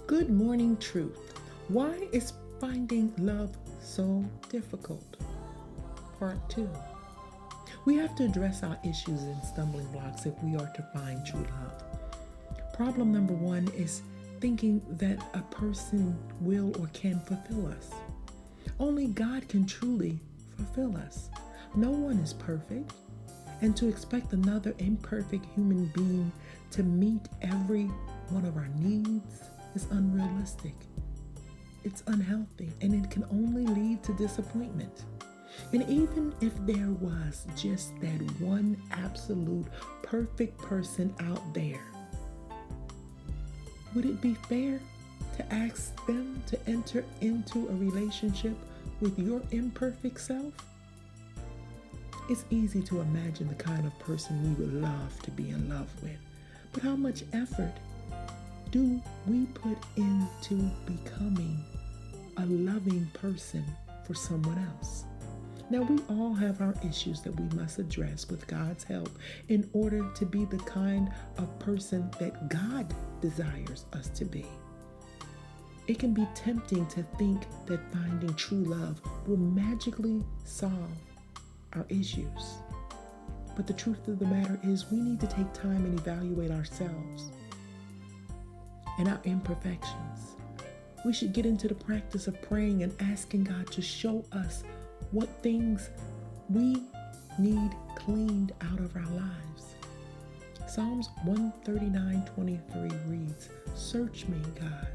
Good morning, truth. Why is finding love so difficult? Part 2. We have to address our issues and stumbling blocks if we are to find true love. Problem number 1 is thinking that a person will or can fulfill us. Only God can truly fulfill us. No one is perfect, and to expect another imperfect human being to meet every one of our needs is unrealistic. It's unhealthy, and it can only lead to disappointment. And even if there was just that one absolute perfect person out there, would it be fair to ask them to enter into a relationship with your imperfect self? It's easy to imagine the kind of person we would love to be in love with, but how much effort do we put into becoming a loving person for someone else? Now, we all have our issues that we must address with God's help in order to be the kind of person that God desires us to be. It can be tempting to think that finding true love will magically solve our issues. But the truth of the matter is, we need to take time and evaluate ourselves and our imperfections. We should get into the practice of praying and asking God to show us what things we need cleaned out of our lives. Psalms 139:23 reads, "Search me, God,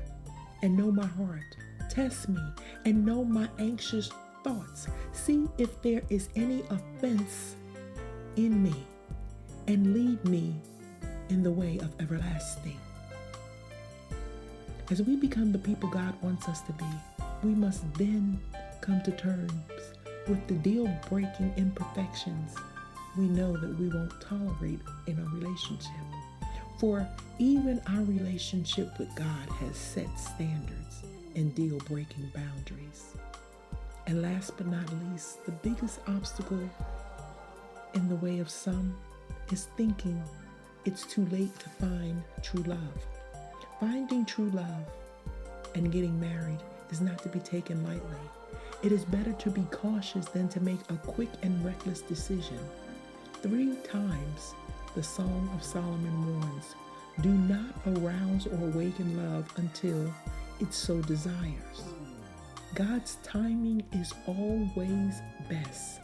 and know my heart. Test me and know my anxious thoughts. See if there is any offense in me, and lead me in the way of everlasting." As we become the people God wants us to be, we must then come to terms with the deal-breaking imperfections we know that we won't tolerate in a relationship. For even our relationship with God has set standards and deal-breaking boundaries. And last but not least, the biggest obstacle in the way of some is thinking it's too late to find true love. Finding true love and getting married is not to be taken lightly. It is better to be cautious than to make a quick and reckless decision. 3 times the Song of Solomon warns, "Do not arouse or awaken love until it so desires." God's timing is always best.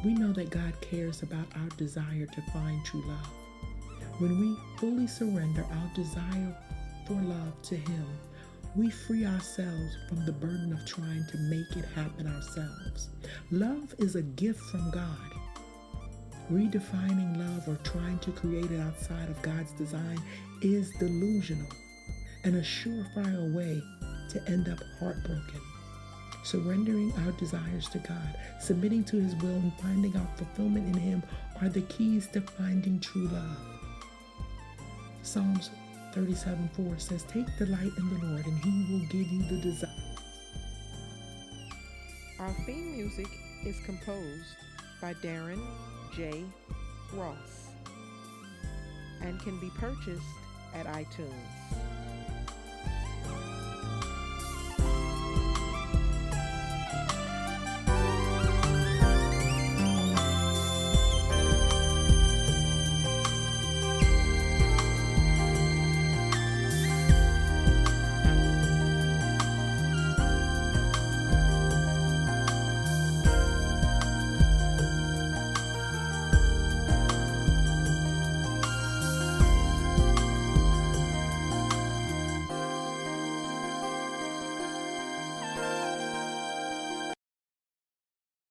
We know that God cares about our desire to find true love. When we fully surrender our desire for love to Him, we free ourselves from the burden of trying to make it happen ourselves. Love is a gift from God. Redefining love or trying to create it outside of God's design is delusional and a surefire way to end up heartbroken. Surrendering our desires to God, submitting to His will, and finding our fulfillment in Him are the keys to finding true love. Psalms 37:4 says, "Take delight in the Lord, and He will give you the desire." Our theme music is composed by Darren J. Ross and can be purchased at iTunes.